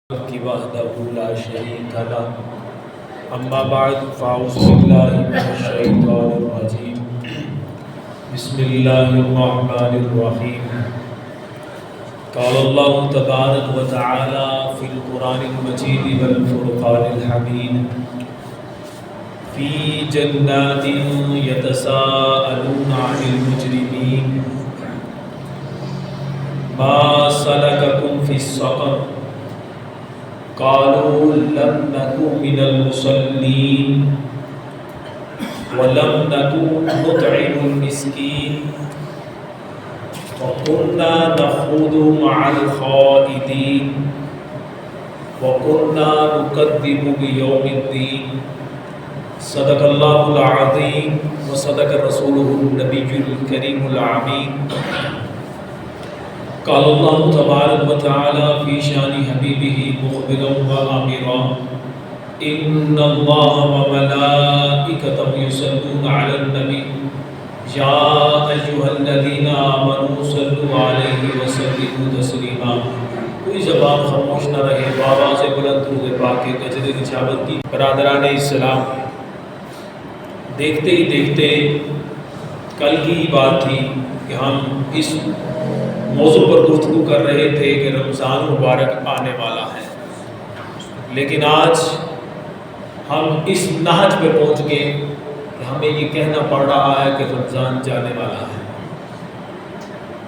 وحدہ لا شریک لہ اما بعد فاعوذ باللہ من الشیطان الرجیم بسم اللہ الرحمن الرحیم قال اللہ تبارک و تعالی فی القرآن المجید والفرقان الحمید فی جنات یتساءلون عن المجرمین ما سلککم فی السقر قالوا لم نكن من المصلين ولم نكن نطعم المسكين وكنا نخوض مع الخائضين وكنا نكذب بيوم الدين صدق الله العظيم وصدق رسوله النبي الكريم العميد قال اللہ تبارک و تعالی فی شان حبیبہ مخبرا و آمرا ان اللہ و ملائکتہ یصلون علی النبی یا ایھا الذین آمنوا صلوا علیہ وسلموا تسلیما۔ کوئی زبان خاموش نہ رہے، بآواز بلند درود پاک کے گجر نجابت کی۔ برادران اسلام، دیکھتے ہی دیکھتے کل کی ہی بات تھی کہ ہم اس موضوع پر گفتگو کر رہے تھے کہ رمضان مبارک آنے والا ہے، لیکن آج ہم اس نہج پہ پہنچ گئے کہ ہمیں یہ کہنا پڑ رہا ہے کہ رمضان جانے والا ہے،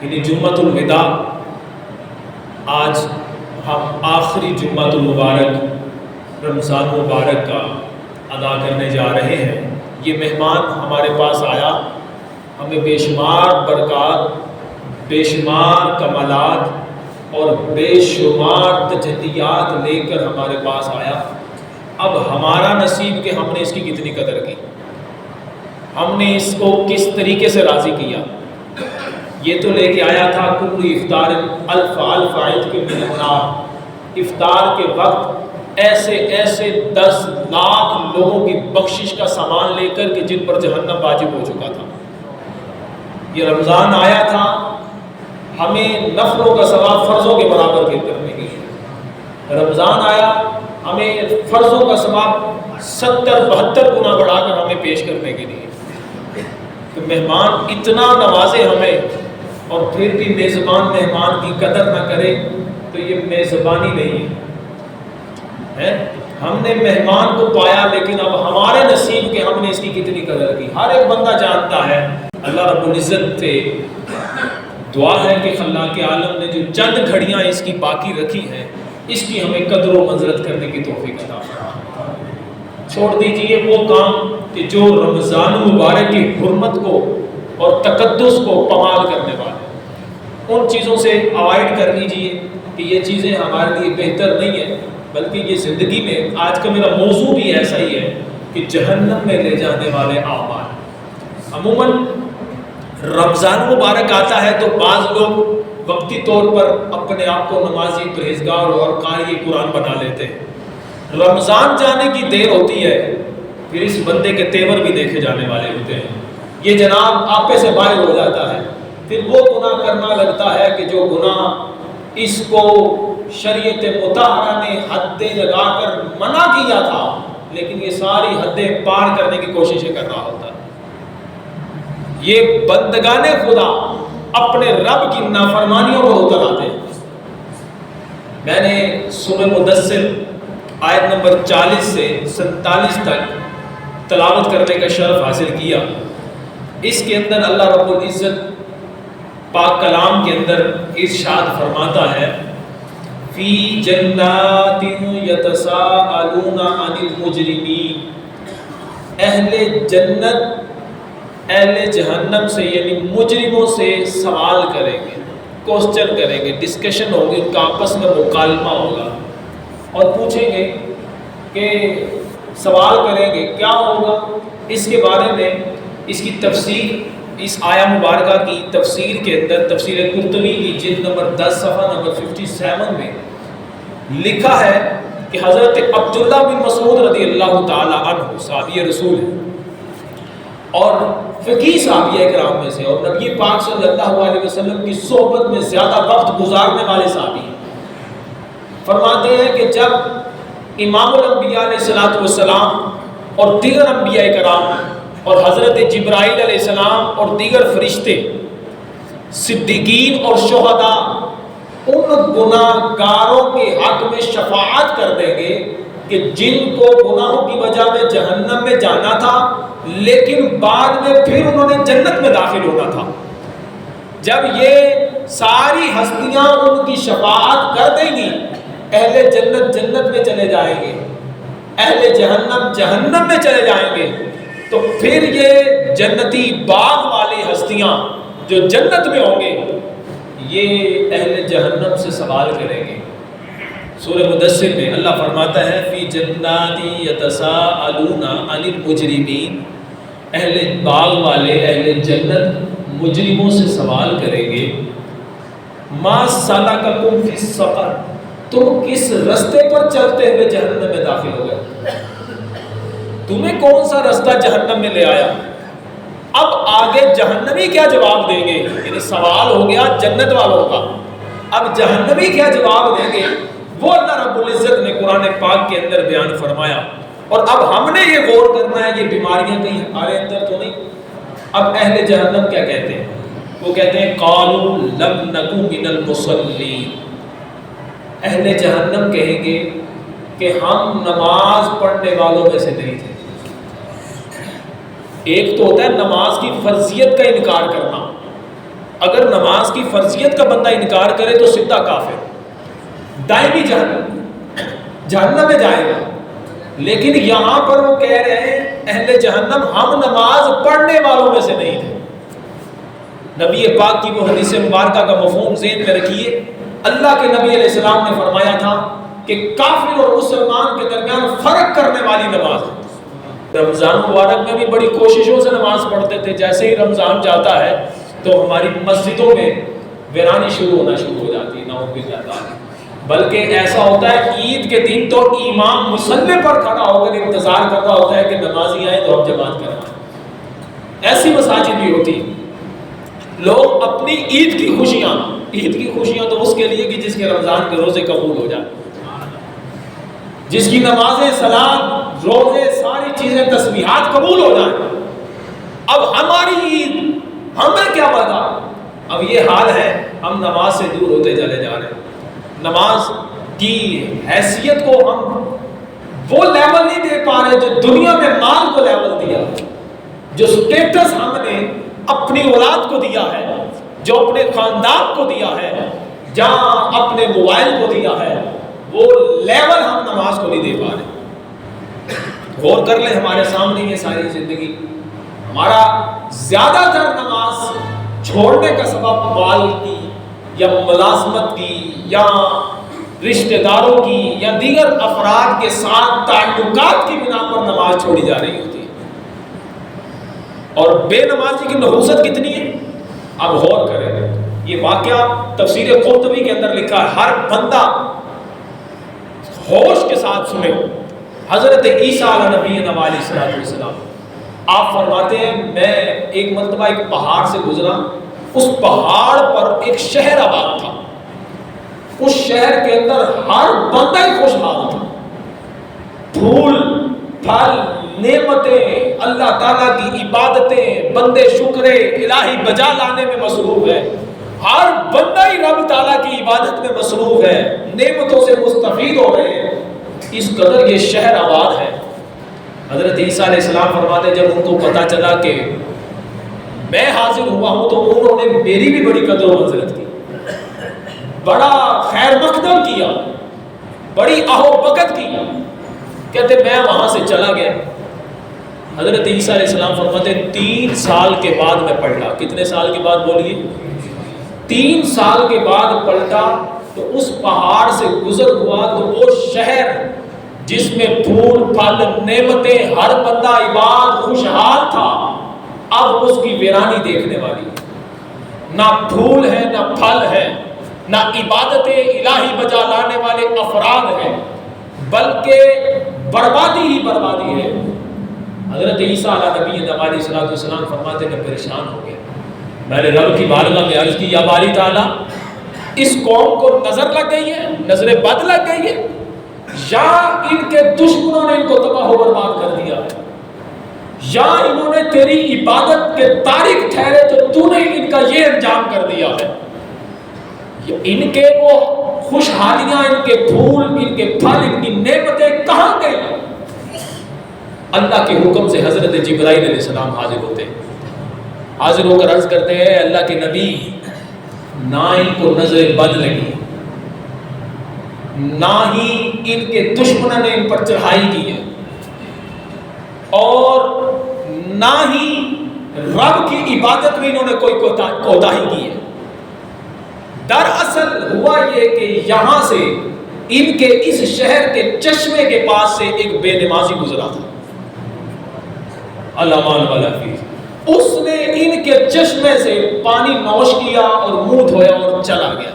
یعنی جمعۃ الوداع۔ آج ہم آخری جمعۃ المبارک رمضان مبارک کا ادا کرنے جا رہے ہیں۔ یہ مہمان ہمارے پاس آیا، ہمیں بے شمار برکات، بے شمار کمالات اور بے شمار تجلیات لے کر ہمارے پاس آیا۔ اب ہمارا نصیب کہ ہم نے اس کی کتنی قدر کی، ہم نے اس کو کس طریقے سے راضی کیا۔ یہ تو لے کے آیا تھا کل افطار الف عید کے من النار، افطار کے وقت ایسے 10 لاکھ لوگوں کی بخشش کا سامان لے کر کہ جن پر جہنم واجب ہو چکا تھا۔ یہ رمضان آیا تھا ہمیں نفلوں کا ثواب فرضوں کے برابر کرنے کے لیے۔ رمضان آیا ہمیں فرضوں کا ثواب 70-72 گنا بڑھا کر ہمیں پیش کرنے کے لیے۔ تو مہمان اتنا نوازے ہمیں اور پھر بھی میزبان مہمان کی قدر نہ کرے تو یہ میزبانی نہیں ہے۔ ہم نے مہمان کو پایا لیکن اب ہمارے نصیب کہ ہم نے اس کی کتنی قدر کی۔ ہر ایک بندہ جانتا ہے، اللہ رب العزت سے دعا ہے کہ خلاق عالم نے جو چند گھڑیاں اس کی باقی رکھی ہیں اس کی ہمیں قدر و منزلت کرنے کی توفیق عطا فرمائے۔ چھوڑ دیجئے وہ کام کہ جو رمضان مبارک کی حرمت کو اور تقدس کو پامال کرنے والے، ان چیزوں سے اوائڈ کر لیجئے کہ یہ چیزیں ہمارے لیے بہتر نہیں ہیں، بلکہ یہ زندگی میں آج کا میرا موضوع بھی ایسا ہی ہے کہ جہنم میں لے جانے والے اعمال۔ عموماً رمضان مبارک آتا ہے تو بعض لوگ وقتی طور پر اپنے آپ کو نمازی، پرہیزگار اور قاری قرآن بنا لیتے ہیں۔ رمضان جانے کی دیر ہوتی ہے پھر اس بندے کے تیور بھی دیکھے جانے والے ہوتے ہیں۔ یہ جناب آپے سے باہر ہو جاتا ہے، پھر وہ گناہ کرنا لگتا ہے کہ جو گناہ اس کو شریعت مطہرہ نے حدیں لگا کر منع کیا تھا، لیکن یہ ساری حدیں پار کرنے کی کوششیں کر رہا ہوتا ہے۔ یہ بندگان خدا اپنے رب کی نافرمانیوں کو اتر آتے ہیں۔ میں نے سورہ مدثر آیت نمبر 40 سے 47 تک تلاوت کرنے کا شرف حاصل کیا۔ اس کے اندر اللہ رب العزت پاک کلام کے اندر ارشاد فرماتا ہے، فی جنات یتساءلون عن المجرمین، اہل جنت اہل جہنم سے یعنی مجرموں سے سوال کریں گے، کوسچن کریں گے، ڈسکشن ہوگی، ان کا آپس میں مکالمہ ہوگا اور پوچھیں گے کہ سوال کریں گے کیا ہوگا۔ اس کے بارے میں اس کی تفسیر، اس آیہ مبارکہ کی تفسیر کے اندر تفسیر قرطبی کی جلد نمبر 10 صفحہ نمبر 57 میں لکھا ہے کہ حضرت عبداللہ بن مسعود رضی اللہ تعالی عنہ صحابی رسول ہیں اور فقیہ صحابہ کرام میں سے، اور نبی پاک صلی اللہ علیہ وسلم کی صحبت میں زیادہ وقت گزارنے والے صحابی ہیں۔ فرماتے ہیں کہ جب امام الانبیاء علیہ السلام اور دیگر انبیاء کرام اور حضرت جبرائیل علیہ السلام اور دیگر فرشتے صدیقین اور شہداء ان گناہ گاروں کے حق میں شفاعت کر دیں گے کہ جن کو گناہوں کی وجہ میں جہنم میں جانا تھا لیکن بعد میں پھر انہوں نے جنت میں داخل ہونا تھا، جب یہ ساری ہستیاں ان کی شفاعت کر دیں گی اہل جنت جنت میں چلے جائیں گے، اہل جہنم جہنم میں چلے جائیں گے، تو پھر یہ جنتی باغ والی ہستیاں جو جنت میں ہوں گے یہ اہل جہنم سے سوال کریں گے۔ سورہ مدثر میں اللہ فرماتا ہے فی جنات یتساءلون عن المجرمین، اہل باغ والے اہل جنت مجرموں سے سوال کریں گے ما سلککم فی السقر، تم کس رستے پر چلتے ہوئے جہنم میں داخل ہو گئے، تمہیں کون سا رستہ جہنم میں لے آیا؟ اب آگے جہنمی کیا جواب دیں گے؟ یعنی سوال ہو گیا جنت والوں کا، اب جہنمی کیا جواب دیں گے وہ اللہ رب العزت نے قرآن پاک کے اندر بیان فرمایا۔ اور اب ہم نے یہ غور کرنا ہے یہ بیماریاں کہیں ہمارے اندر تو نہیں۔ اب اہل جہنم کیا کہتے ہیں؟ وہ کہتے ہیں قالوا لم نکو من المصلین، اہل جہنم کہیں گے کہ ہم نماز پڑھنے والوں میں سے نہیں تھے۔ ایک تو ہوتا ہے نماز کی فرضیت کا انکار کرنا، اگر نماز کی فرضیت کا بندہ انکار کرے تو سیدھا کافر، دائمی جہنم میں جائے گا۔ لیکن یہاں پر وہ کہہ رہے ہیں اہل جہنم ہم نماز پڑھنے والوں میں سے نہیں تھے۔ نبی پاک کی وہ حدیث مبارکہ کا مفہوم ذہن میں رکھیے، اللہ کے نبی علیہ السلام نے فرمایا تھا کہ کافر اور مسلمان کے درمیان فرق کرنے والی نماز ہے۔ رمضان مبارک میں بھی بڑی کوششوں سے نماز پڑھتے تھے، جیسے ہی رمضان جاتا ہے تو ہماری مسجدوں میں ویرانی شروع ہونا شروع ہو جاتی ہے، نعوذ باللہ تعالی۔ بلکہ ایسا ہوتا ہے عید کے دن تو امام مصلی پر کھڑا ہو کر انتظار کر رہا ہوتا ہے کہ نمازی آئے تو ہم جماعت کروائیں۔ ایسی مساجد بھی ہوتی، لوگ اپنی عید کی خوشیاں تو اس کے لیے کہ جس کے رمضان کے روزے قبول ہو جائیں، جس کی نمازیں صلات روزے ساری چیزیں تسبیحات قبول ہو جائیں۔ اب ہماری عید ہمیں کیا پتا؟ اب یہ حال ہے، ہم نماز سے دور ہوتے چلے جا رہے ہیں، نماز کی حیثیت کو ہم وہ لیول نہیں دے پا رہے جو دنیا میں مال کو لیول دیا، جو سٹیٹس ہم نے اپنی اولاد کو دیا ہے، جو اپنے خاندان کو دیا ہے، جہاں اپنے موبائل کو دیا ہے، وہ لیول ہم نماز کو نہیں دے پا رہے۔ غور کر لیں، ہمارے سامنے یہ ساری زندگی، ہمارا زیادہ تر نماز چھوڑنے کا سبب مال کی یا ملازمت کی یا رشتہ داروں کی یا دیگر افراد کے ساتھ تعلقات کی بنا پر نماز چھوڑی جا رہی ہوتی ہے۔ اور بے نمازی کی نحوست کتنی ہے، اب غور کریں۔ یہ واقعہ تفسیر قرطبی کے اندر لکھا ہے، ہر بندہ ہوش کے ساتھ سنے۔ حضرت عیسیٰ علیہ نبی علیہ السلام آپ فرماتے ہیں میں ایک مرتبہ ایک پہاڑ سے گزرا، اس پہاڑ پر ایک شہر آباد تھا، اس شہر کے اندر ہر بندہ ہی خوشحال تھا، پھول پھل نعمتیں اللہ تعالیٰ کی عبادتیں، بندے شکر الہی بجا لانے میں مصروف ہے، ہر بندہ ہی رب تعالیٰ کی عبادت میں مصروف ہے، نعمتوں سے مستفید ہو رہے ہیں، اس قدر یہ شہر آباد ہے۔ حضرت عیسیٰ علیہ السلام فرماتے جب ان کو پتا چلا کہ میں حاضر ہوا ہوں تو انہوں نے میری بھی بڑی قدر و منزلت کی، بڑا خیر مقدم کیا، بڑی آہو بکت کی۔ کہتے میں وہاں سے چلا گیا۔ حضرت عیسیٰ علیہ السلام فرماتے 3 سال کے بعد میں پلٹا۔ کتنے سال کے بعد بولیے؟ 3 سال کے بعد پلٹا تو اس پہاڑ سے گزر ہوا تو وہ شہر جس میں پھول پھل نعمتیں ہر بندہ عباد خوشحال تھا، اب اس کی ویرانی دیکھنے والی، نہ پھول ہے نہ پھل ہے، نہ عبادتیں الہی بجا لانے والے افراد ہیں، بلکہ بربادی ہی بربادی ہے۔ حضرت عیسیٰ علیہ نبی علیہ السلام فرماتے میں پریشان ہو گیا، میں نے رب کی بارگاہ میں عرض کی یا باری تعالیٰ اس قوم کو نظر لگ گئی ہے، نظر بد لگ گئی ہے، یا ان کے دشمنوں نے ان کو تباہ و برباد کر دیا ہے، یا انہوں نے تیری عبادت کے تارک ٹھہرے تو نے ان کا یہ انجام کر دیا ہے۔ ان کے وہ خوشحالیاں، ان کے پھول، ان کے پھل، ان کی نعمتیں کہاں گئی؟ اللہ کے حکم سے حضرت جبرائیل علیہ السلام حاضر ہوتے ہیں، حاضر ہو کر عرض کرتے ہیں اللہ کے نبی، نہ ان کو نظر بد لگی، نہ ہی ان کے دشمنوں نے ان پر چڑھائی کی ہے، اور نہ ہی رب کی عبادت میں انہوں نے کوئی کوتاہی کی ہے۔ دراصل ہوا یہ کہ یہاں سے ان کے اس شہر کے چشمے کے پاس سے ایک بے نمازی گزرا تھا، علمان والا فیض، اس نے ان کے چشمے سے پانی نوش کیا اور منہ دھویا اور چلا گیا۔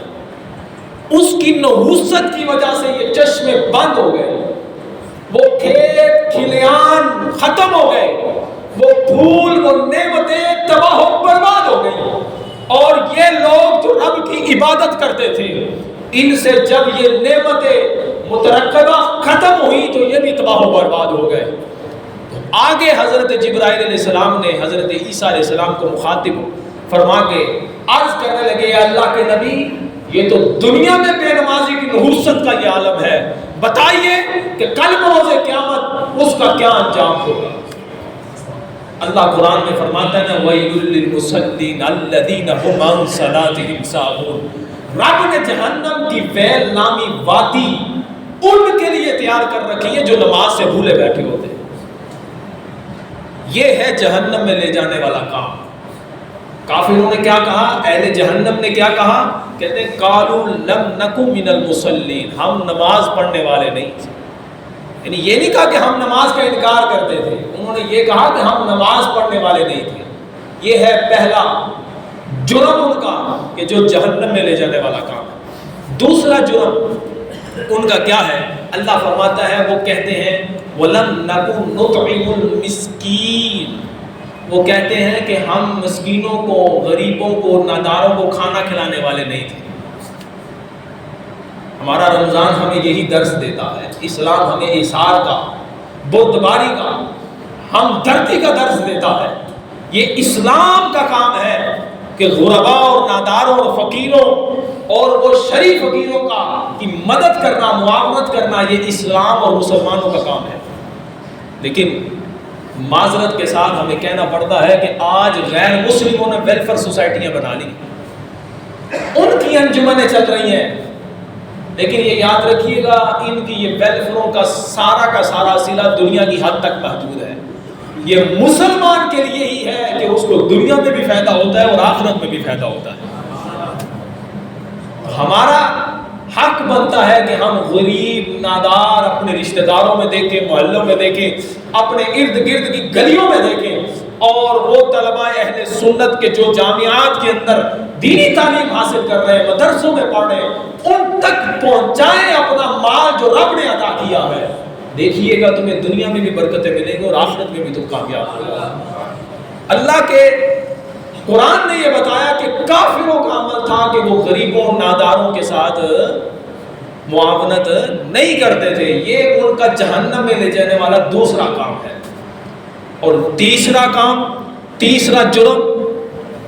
اس کی نحوست کی وجہ سے یہ چشمے بند ہو گئے، وہ کھیت کھلیان ختم ہو گئے، وہ پھول وہ نعمتیں تباہ و برباد ہو گئی، اور یہ لوگ جو رب کی عبادت کرتے تھے، ان سے جب یہ نعمتیں مترقبہ ختم ہوئی تو یہ بھی تباہ و برباد ہو گئے۔ آگے حضرت جبرائیل علیہ السلام نے حضرت عیسیٰ علیہ السلام کو مخاطب فرما کے عرض کرنے لگے، یا اللہ کے نبی، یہ تو دنیا میں بے نمازی کی نحوست کا یہ عالم ہے، بتائیے کہ کل بروز قیامت اس کا کیا انجام ہوگا؟ اللہ قرآن میں فرماتا ہے نا، وَيْلٌ لِّلْمُصَلِّينَ الَّذِينَ هُمْ عَنْ صَلَاتِهِمْ سَاهُونَ۔ رب نے جہنم کی ویل نامی وادی ان کے لیے تیار کر رکھی ہے جو نماز سے بھولے بیٹھے ہوتے ہیں۔ یہ ہے جہنم میں لے جانے والا کام۔ کافروں نے کیا کہا؟ اہل جہنم نے کیا کہا؟ کہتے ہیں قالوا لم نکو من المصلین، ہم نماز پڑھنے والے نہیں تھے۔ یعنی یہ نہیں کہا کہ ہم نماز کا انکار کرتے تھے، انہوں نے یہ کہا کہ ہم نماز پڑھنے والے نہیں تھے۔ یہ ہے پہلا جرم ان کا کہ جو جہنم میں لے جانے والا کام ہے۔ دوسرا جرم ان کا کیا ہے؟ اللہ فرماتا ہے وہ کہتے ہیں وَلَمْ نَكُ نُطْعِمُ الْمِسْكِينَ، وہ کہتے ہیں کہ ہم مسکینوں کو، غریبوں کو، ناداروں کو کھانا کھلانے والے نہیں تھے۔ ہمارا رمضان ہمیں یہی درس دیتا ہے، اسلام ہمیں ایثار کا، بردباری کا، ہمدردی کا درس دیتا ہے۔ یہ اسلام کا کام ہے کہ غرباء اور ناداروں اور فقیروں اور وہ شریف فقیروں کی مدد کرنا، معاونت کرنا، یہ اسلام اور مسلمانوں کا کام ہے۔ لیکن معذرت کے ساتھ ہمیں کہنا پڑتا ہے کہ آج غیر مسلموں نے ویلفیئر سوسائٹیاں بنا لی، ان کی انجمنیں چل رہی ہیں، لیکن یہ یاد رکھیے گا ان کی یہ ویلفیئروں کا سارا صلہ دنیا کی حد تک محدود ہے۔ یہ مسلمان کے لیے ہی ہے کہ اس کو دنیا میں بھی فائدہ ہوتا ہے اور آخرت میں بھی فائدہ ہوتا ہے۔ ہمارا حق بنتا ہے کہ ہم غریب نادار اپنے رشتہ داروں میں دیکھیں، محلوں میں دیکھیں، اپنے ارد گرد کی گلیوں میں دیکھیں، اور وہ طلباء اہل سنت کے جو جامعات کے اندر دینی تعلیم حاصل کر رہے ہیں، مدرسوں میں پڑھ رہے ہیں، ان تک پہنچائیں اپنا مال جو رب نے عطا کیا ہے۔ دیکھیے گا تمہیں دنیا میں بھی برکتیں ملیں گی اور آخرت میں بھی تم کامیاب ہوگا۔ اللہ کے قرآن نے یہ بتایا کہ کافروں کا عمل تھا کہ وہ غریبوں ناداروں کے ساتھ معاونت نہیں کرتے تھے۔ یہ ان کا جہنم میں لے جانے والا دوسرا کام ہے۔ اور تیسرا کام، تیسرا جرم،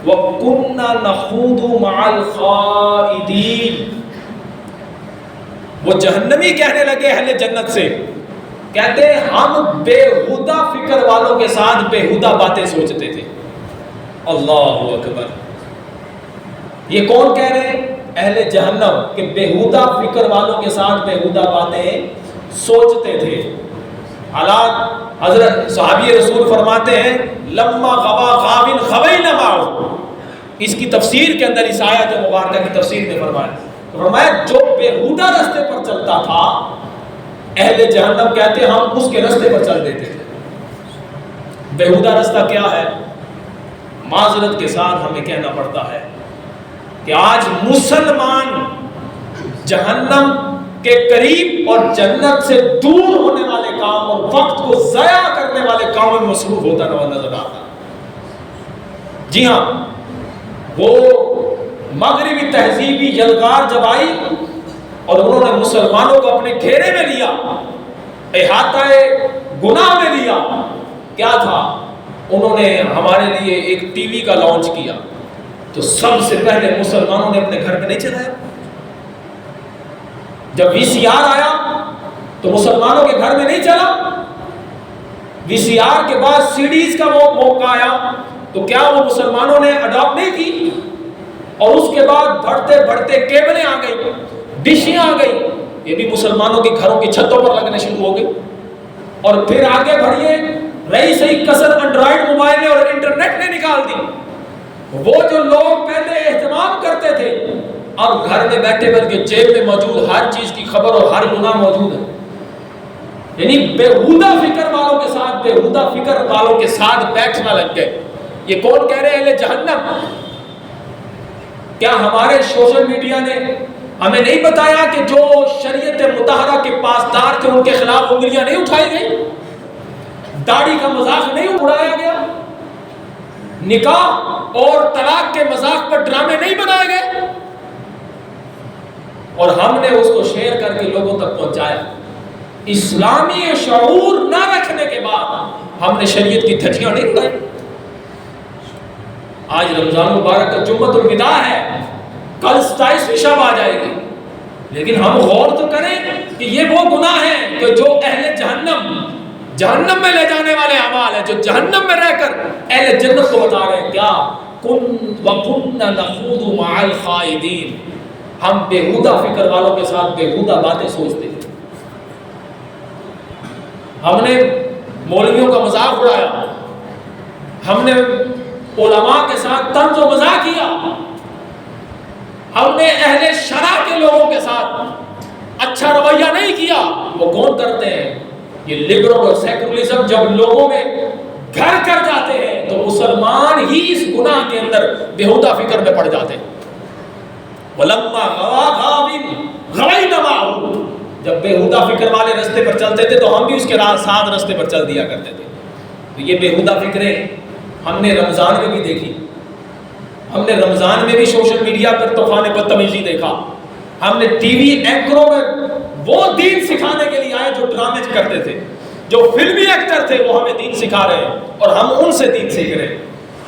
وَكُنَّا نَخُوضُ مَعَ الْخَائِضِينَ، وہ جہنمی کہنے لگے اہل جنت سے، کہتے ہیں ہم بےہودہ فکر والوں کے ساتھ بےہودہ باتیں سوچتے تھے۔ اللہ اکبر، یہ کون کہہ رہے ہیں؟ اہل جہنم، کہ بےہودہ فکر والوں کے ساتھ بےہودہ باتیں سوچتے تھے۔ حالات حضرت صحابی رسول فرماتے ہیں لما غوا غاوٍ غوینا معه، اس کی تفسیر کے اندر اس آیت مبارکہ کی تفسیر میں فرمایا جو بےہودہ راستے پر چلتا تھا، اہل جہنم کہتے ہیں ہم اس کے راستے پر چل دیتے تھے۔ بےہودہ راستہ کیا ہے؟ معذرت کے ساتھ ہمیں کہنا پڑتا ہے کہ آج مسلمان جہنم کے قریب اور جنت سے دور ہونے والے کام اور وقت کو ضائع کرنے والے کاموں میں مصروف ہوتا نظر آتا۔ جی ہاں، وہ مغربی تہذیبی یلغار جب آئی اور انہوں نے مسلمانوں کو اپنے گھیرے میں لیا، احاطہ گناہ میں لیا، کیا تھا؟ انہوں نے ہمارے لیے ایک ٹی وی کا لانچ کیا، تو سب سے پہلے مسلمانوں نے اپنے گھر میں نہیں چلایا۔ جب وی سی آر آیا تو مسلمانوں کے گھر میں نہیں چلا۔ وی سی آر کے بعد سی ڈیز کا وہ موقع آیا تو کیا وہ مسلمانوں نے اڈاپٹ نہیں کی؟ اور اس کے بعد بڑھتے بڑھتے کیبلیں آ گئی، ڈشیں آ گئی، یہ بھی مسلمانوں کے گھروں کی چھتوں پر لگنے شروع ہو گئی۔ اور پھر آگے بڑھیے، رہی صحیح کسر اینڈرائڈ موبائل نے اور انٹرنیٹ نے نکال دی۔ وہ جو لوگ پہلے اہتمام کرتے تھے اب گھر میں بیٹھے بلکہ جیب میں موجود ہر چیز کی خبر اور ہر گناہ موجود ہے۔ یعنی بےہودہ فکر والوں کے ساتھ، بےہودہ فکر والوں کے ساتھ بیٹھنا لگ گئے۔ یہ کون کہہ رہے ہیں اہل جہنم؟ کیا ہمارے سوشل میڈیا نے ہمیں نہیں بتایا کہ جو شریعت مطہرہ کے پاسدار تھے ان کے خلاف انگلیاں نہیں اٹھائی گئی؟ داڑھی کا مذاق نہیں اڑایا گیا؟ نکاح اور طلاق کے مذاق پر ڈرامے نہیں بنائے گئے؟ اور ہم نے اس کو شیئر کر کے لوگوں تک پہنچایا۔ اسلامی شعور نہ رکھنے کے بعد ہم نے شریعت کی دھجیاں نہیں اڑائی۔ آج رمضان مبارک کا جمعۃ الوداع ہے، کل 27ویں شب آ جائے گی، لیکن ہم غور تو کریں کہ یہ وہ گناہ ہیں کہ جو اہل جہنم میں لے جانے والے اعمال ہیں، جو جہنم میں رہ کر اہل جنت کو بتا رہے ہیں۔ کیا وَكُنَّا نَخُوضُ مَعَ الْخَائِضِينَ، ہم بےہودہ فکر والوں کے ساتھ بےہودہ باتیں سوچتے ہیں۔ ہم نے مولویوں کا مذاق اڑایا، ہم نے علماء کے ساتھ طنز و مزاح کیا، ہم نے اہل شرع کے لوگوں کے ساتھ اچھا رویہ نہیں کیا۔ وہ کون کرتے ہیں؟ یہ لبرل اور سیکولرزم جب لوگوں میں گھر کر جاتے ہیں تو مسلمان ہی اس گناہ کے اندر بےہودہ فکر میں پڑ جاتے ہیں۔ وَلَمَّا غَوَا غَاوٍ غَوَيْنَا مَعَهُ، جب بےہودہ فکر والے رستے پر چلتے تھے تو ہم بھی اس کے ساتھ رستے پر چل دیا کرتے تھے۔ تو یہ بےہودہ فکریں ہم نے رمضان میں بھی دیکھی، ہم نے رمضان میں بھی سوشل میڈیا پر طوفان بدتمیزی دیکھا، ہم نے ٹی وی اینکروں میں وہ دین سکھانے کے لیے آئے جو ڈرامے کرتے تھے، جو فلمی ایکٹر تھے وہ ہمیں دین سکھا رہے ہیں اور ہم ان سے دین سیکھ رہے ہیں۔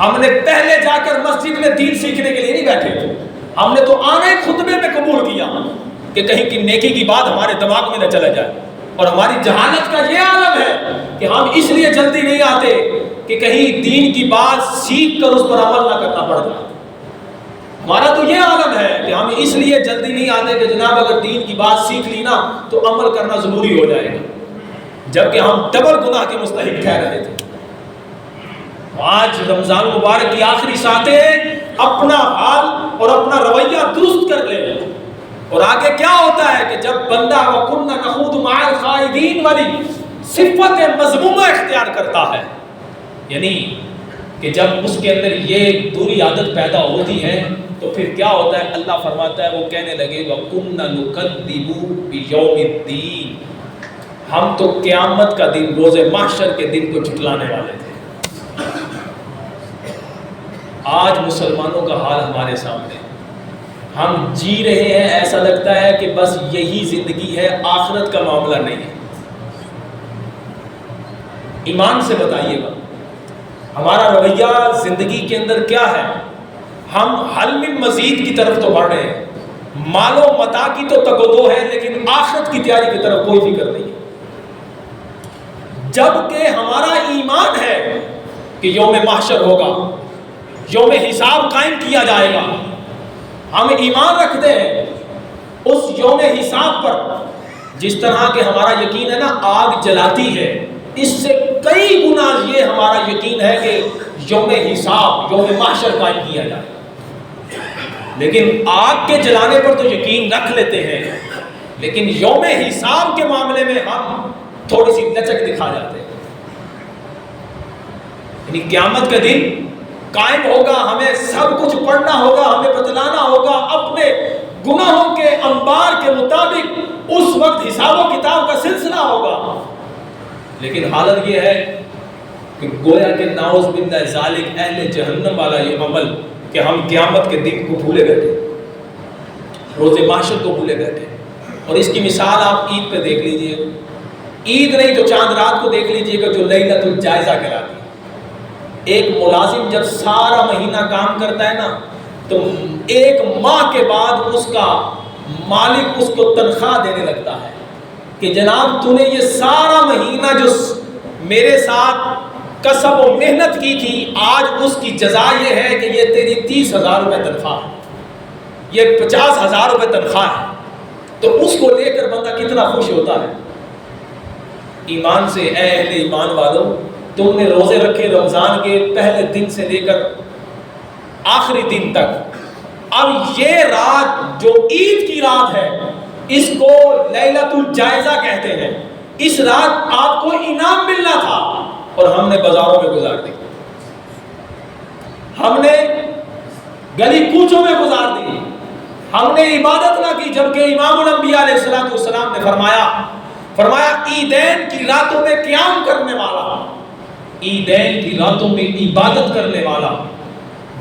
ہم نے پہلے جا کر مسجد میں دین سیکھنے کے لیے نہیں بیٹھے تھے، ہم نے تو آنے خطبے میں قبول کیا کہ کہیں کی نیکی کی بات ہمارے دماغ میں نہ چلا جائے۔ اور ہماری جہالت کا یہ عالم ہے کہ ہم اس لیے جلدی نہیں آتے کہ کہیں دین کی بات سیکھ کر اس پر عمل نہ کرنا پڑ جائے۔ ہمارا تو یہ عالم ہے کہ ہم اس لیے جلدی نہیں آتے کہ جناب اگر دین کی بات سیکھ لی نا تو عمل کرنا ضروری ہو جائے گا، جبکہ ہم ڈبل گناہ کے مستحق ٹھہر رہے تھے۔ آج رمضان مبارک کی آخری ساعتیں، اپنا حال اور اپنا رویہ درست کر لیں۔ اور آگے کیا ہوتا ہے کہ جب بندہ وَكُنَّا نَخُوضُ مَعَ الْخَائِضِينَ والی صفت مذمومہ اختیار کرتا ہے، یعنی کہ جب اس کے اندر یہ بری عادت پیدا ہوتی ہے تو پھر کیا ہوتا ہے؟ اللہ فرماتا ہے وہ کہنے لگے وَكُنَّا نُكَذِّبُ بِيَوْمِ الدِّينِ، ہم تو قیامت کا دن، روز محشر کے دن کو جھٹلانے والے تھے۔ آج مسلمانوں کا حال ہمارے سامنے، ہم جی رہے ہیں ایسا لگتا ہے کہ بس یہی زندگی ہے، آخرت کا معاملہ نہیں ہے۔ ایمان سے بتائیے گا ہمارا رویہ زندگی کے اندر کیا ہے؟ ہم حل من مزید کی طرف تو بڑھ رہے ہیں، مال و متاع کی تو تگودو ہے، لیکن آخرت کی تیاری کی طرف کوئی فکر نہیں ہے۔ جبکہ ہمارا ایمان ہے کہ یوم محشر ہوگا، یوم حساب قائم کیا جائے گا، ہم ایمان رکھتے ہیں اس یوم حساب پر۔ جس طرح کہ ہمارا یقین ہے نا آگ جلاتی ہے، اس سے کئی گنا یہ ہمارا یقین ہے کہ یوم حساب، یوم محشر قائم کیا جائے گا۔ لیکن آگ کے جلانے پر تو یقین رکھ لیتے ہیں، لیکن یوم حساب کے معاملے میں ہم تھوڑی سی لچک دکھا جاتے ہیں۔ یعنی قیامت کا دن قائم ہوگا، ہمیں سب کچھ پڑھنا ہوگا، ہمیں بتلانا ہوگا اپنے گناہوں کے انبار کے مطابق، اس وقت حساب و کتاب کا سلسلہ ہوگا۔ لیکن حالت یہ ہے کہ گویا کہ نعوذ باللہ ذالک اہل جہنم والا یہ عمل کہ ہم قیامت کے دن کو بھولے بیٹھے، روز محشر کو بھولے بیٹھے. اور اس کی مثال آپ عید پہ دیکھ لیجئے، عید نہیں تو چاند رات کو دیکھ لیجئے گا جو لیلۃ الجائزہ کہلاتی ہے. ایک ملازم جب سارا مہینہ کام کرتا ہے نا تو ایک ماہ کے بعد اس کا مالک اس کو تنخواہ دینے لگتا ہے کہ جناب تو نے یہ سارا مہینہ جو میرے ساتھ کسب و محنت کی تھی، آج اس کی جزا یہ ہے کہ یہ تیری 30,000 روپے تنخواہ ہے، یہ 50,000 روپے تنخواہ ہے. تو اس کو لے کر بندہ کتنا خوش ہوتا ہے. ایمان سے اے اہل ایمان والوں، تم نے روزے رکھے رمضان کے پہلے دن سے لے کر آخری دن تک. اب یہ رات جو عید کی رات ہے اس کو لیلۃ الجائزہ کہتے ہیں. اس رات آپ کو انعام ملنا تھا اور ہم نے بازاروں میں گزار دی، ہم نے گلی کوچوں میں گزار دی، ہم نے عبادت نہ کی. جبکہ امام الانبیاء علیہ السلام نے فرمایا عیدین کی راتوں میں قیام کرنے والا، عیدین کی راتوں میں عبادت کرنے والا،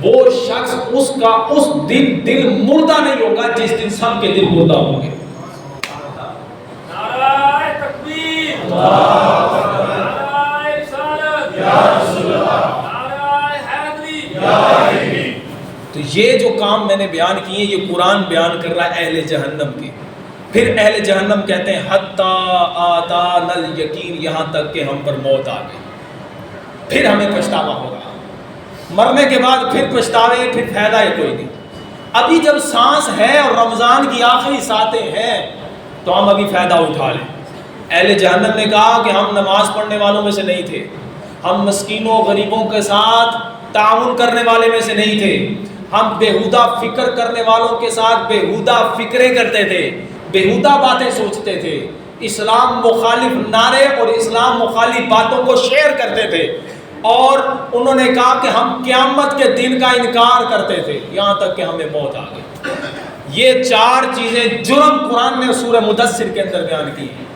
وہ شخص اس کا اس دن دل مردہ نہیں ہوگا جس دن سب کے دل مردہ ہوں گے. نعرہ تکبیر، نعرہ رسالت، یا رسول اللہ، نعرہ حیدری، یا حیدری. تو یہ جو کام میں نے بیان کیے یہ قرآن بیان کر رہا ہے اہل جہنم کے. پھر اہل جہنم کہتے ہیں حتی آتانا الیقین، یہاں تک کہ ہم پر موت آ گئی، پھر ہمیں پچھتاوا ہوگا. مرنے کے بعد پھر پچھتاوے، پھر فائدہ ہی کوئی نہیں. ابھی جب سانس ہے اور رمضان کی آخری ساتیں ہیں تو ہم ابھی فائدہ اٹھا لیں. اہل جہنم نے کہا کہ ہم نماز پڑھنے والوں میں سے نہیں تھے، ہم مسکینوں غریبوں کے ساتھ تعاون کرنے والے میں سے نہیں تھے، ہم بےہودہ فکر کرنے والوں کے ساتھ بےہودہ فکریں کرتے تھے، بےہودہ باتیں سوچتے تھے، اسلام مخالف نعرے اور اسلام مخالف باتوں کو شیئر کرتے تھے. اور انہوں نے کہا کہ ہم قیامت کے دن کا انکار کرتے تھے، یہاں تک کہ ہمیں موت آ گئی. یہ 4 چیزیں جرم قرآن نے سورہ مدثر کے اندر بیان کی ہیں.